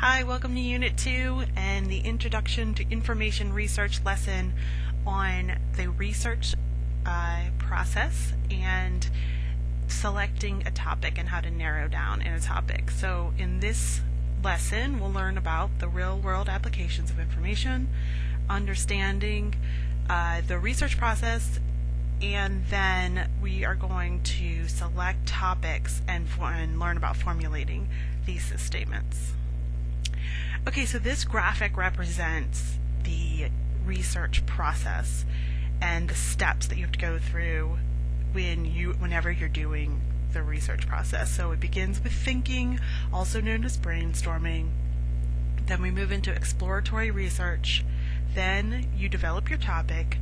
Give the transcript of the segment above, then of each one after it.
Hi, welcome to Unit 2 and the Introduction to Information Research lesson on the research process and selecting a topic and how to narrow down in a topic. So in this lesson, we'll learn about the real-world applications of information, understanding the research process, and then we are going to select topics and learn about formulating thesis statements. Okay, so this graphic represents the research process and the steps that you have to go through whenever you're doing the research process. So it begins with thinking, also known as brainstorming. Then we move into exploratory research. Then you develop your topic.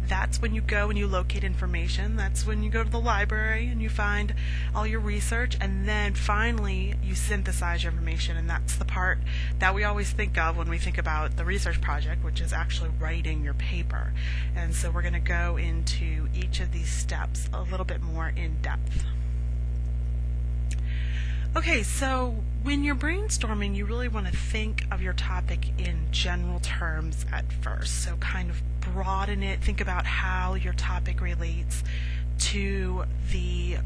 That's when you go and you locate information. That's when you go to the library and you find all your research, and then finally you synthesize your information, and that's the part that we always think of when we think about the research project, which is actually writing your paper. And so we're going to go into each of these steps a little bit more in depth. Okay, so when you're brainstorming, you really want to think of your topic in general terms at first. So kind of broaden it, think about how your topic relates to the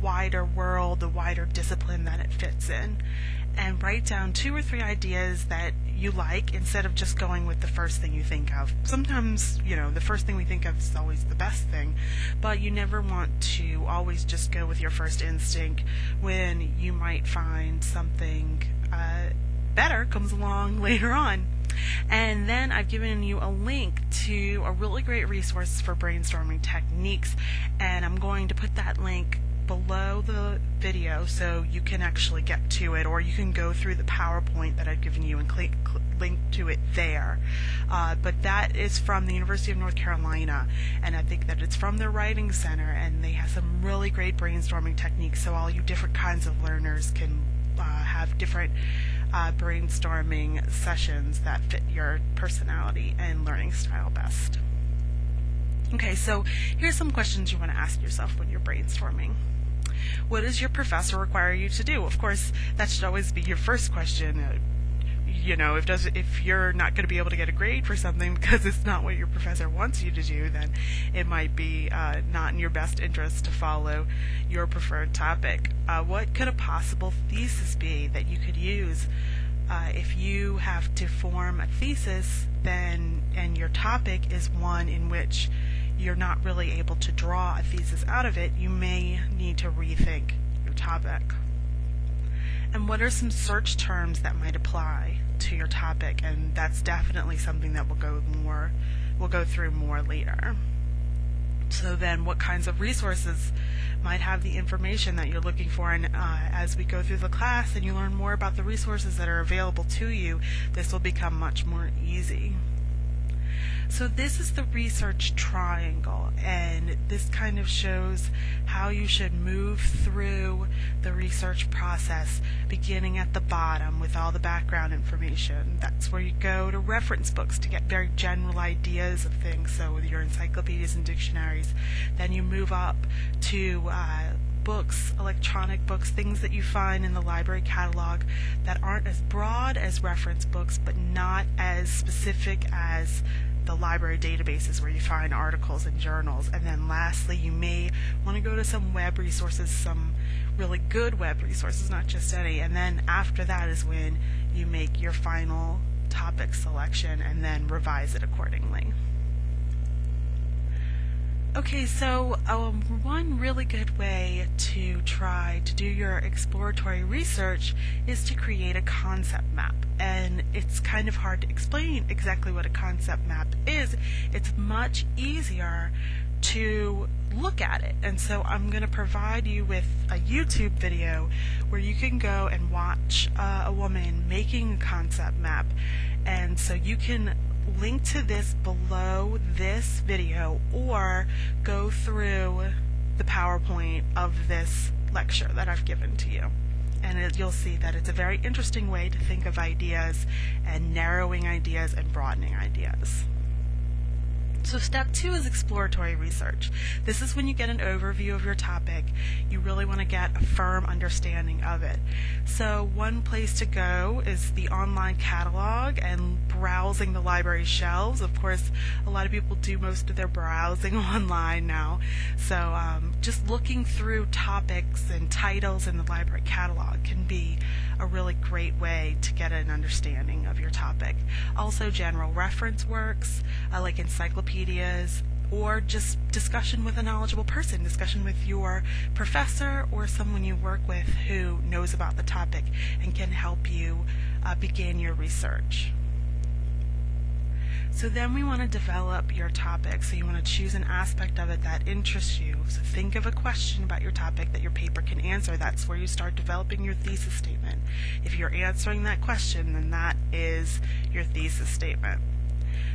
wider world, the wider discipline that it fits in, and write down 2 or 3 ideas that you like instead of just going with the first thing you think of. Sometimes, the first thing we think of is always the best thing, but you never want to always just go with your first instinct when you might find something better comes along later on. And then I've given you a link to a really great resource for brainstorming techniques, and I'm going to put that link below the video so you can actually get to it, or you can go through the PowerPoint that I've given you and link to it there. But that is from the University of North Carolina, and I think that it's from their Writing Center, and they have some really great brainstorming techniques, so all you different kinds of learners can have different brainstorming sessions that fit your personality and learning style best. Okay, so here's some questions you want to ask yourself when you're brainstorming. What does your professor require you to do? Of course, that should always be your first question. If you're not going to be able to get a grade for something because it's not what your professor wants you to do, then it might be not in your best interest to follow your preferred topic. What could a possible thesis be that you could use? If you have to form a thesis, and your topic is one in which you're not really able to draw a thesis out of it, you may need to rethink your topic. And what are some search terms that might apply to your topic? And that's definitely something that we'll go through more later. So then what kinds of resources might have the information that you're looking for? And as we go through the class and you learn more about the resources that are available to you, this will become much more easy. So this is the research triangle, and this kind of shows how you should move through the research process, beginning at the bottom with all the background information. That's where you go to reference books to get very general ideas of things, so with your encyclopedias and dictionaries. Then you move up to books, electronic books, things that you find in the library catalog that aren't as broad as reference books, but not as specific as the library databases where you find articles and journals. And then lastly, you may want to go to some web resources, some really good web resources, not just any. And then after that is when you make your final topic selection and then revise it accordingly. Okay, so one really good way to try to do your exploratory research is to create a concept map. And it's kind of hard to explain exactly what a concept map is. It's much easier to look at it. And so I'm going to provide you with a YouTube video where you can go and watch a woman making a concept map. And so you can link to this below this video, or go through the PowerPoint of this lecture that I've given to you. And you'll see that it's a very interesting way to think of ideas and narrowing ideas and broadening ideas. So step 2 is exploratory research. This is when you get an overview of your topic. You really want to get a firm understanding of it. So one place to go is the online catalog and browsing the library shelves. Of course, a lot of people do most of their browsing online now. So just looking through topics and titles in the library catalog can be a really great way to get an understanding of your topic. Also general reference works like encyclopedias, or just discussion with a knowledgeable person, discussion with your professor or someone you work with who knows about the topic and can help you begin your research. So then we want to develop your topic. So you want to choose an aspect of it that interests you. So think of a question about your topic that your paper can answer. That's where you start developing your thesis statement. If you're answering that question, then that is your thesis statement.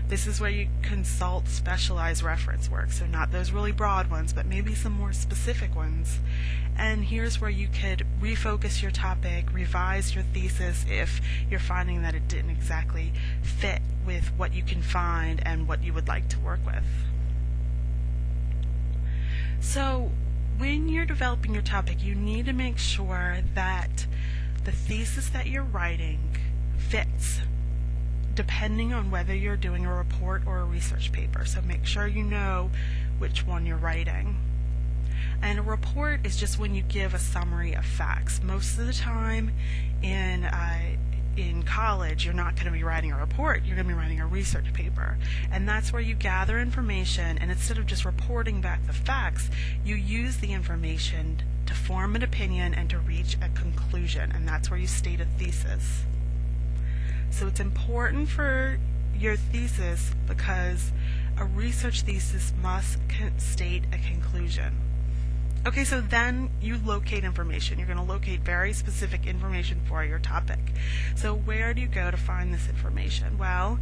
This is where you consult specialized reference work, so not those really broad ones, but maybe some more specific ones. And here's where you could refocus your topic, revise your thesis if you're finding that it didn't exactly fit with what you can find and what you would like to work with. So when you're developing your topic, you need to make sure that the thesis that you're writing fits, depending on whether you're doing a report or a research paper. So make sure you know which one you're writing. And a report is just when you give a summary of facts. Most of the time in college, you're not going to be writing a report, you're going to be writing a research paper. And that's where you gather information, and instead of just reporting back the facts, you use the information to form an opinion and to reach a conclusion, and that's where you state a thesis. So it's important for your thesis because a research thesis must state a conclusion. Okay, so then you locate information. You're going to locate very specific information for your topic. So where do you go to find this information? Well,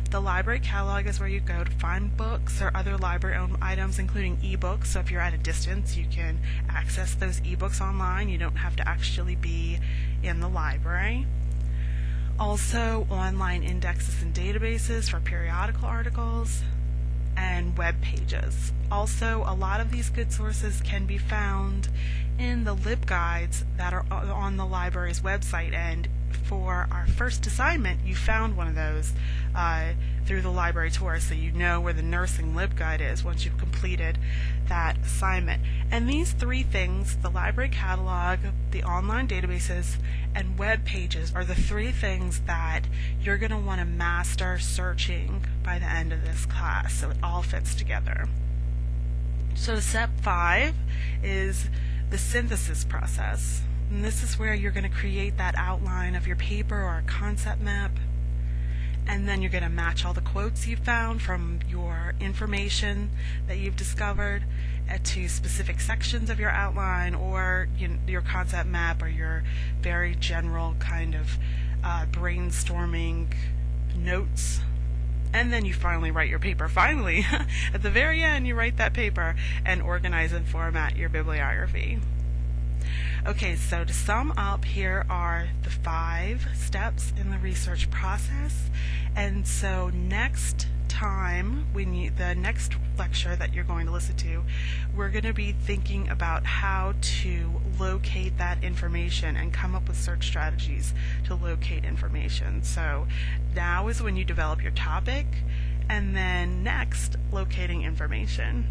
the library catalog is where you go to find books or other library-owned items, including ebooks. So if you're at a distance, you can access those ebooks online. You don't have to actually be in the library. Also, online indexes and databases for periodical articles, and web pages. Also, a lot of these good sources can be found in the LibGuides that are on the library's website, and for our first assignment you found one of those through the library tour, so you know where the nursing LibGuide is once you've completed that assignment. And these three things, the library catalog, the online databases, and web pages, are the three things that you're going to want to master searching by the end of this class, so it all fits together. So step 5 is the synthesis process. And this is where you're going to create that outline of your paper or a concept map, and then you're going to match all the quotes you found from your information that you've discovered to specific sections of your outline or your concept map or your very general kind of brainstorming notes. And then you finally write your paper. Finally, at the very end, you write that paper and organize and format your bibliography. Okay, so to sum up, here are the 5 steps in the research process. And so next time, the next lecture that you're going to listen to, we're going to be thinking about how to locate that information and come up with search strategies to locate information. So now is when you develop your topic, and then next, locating information.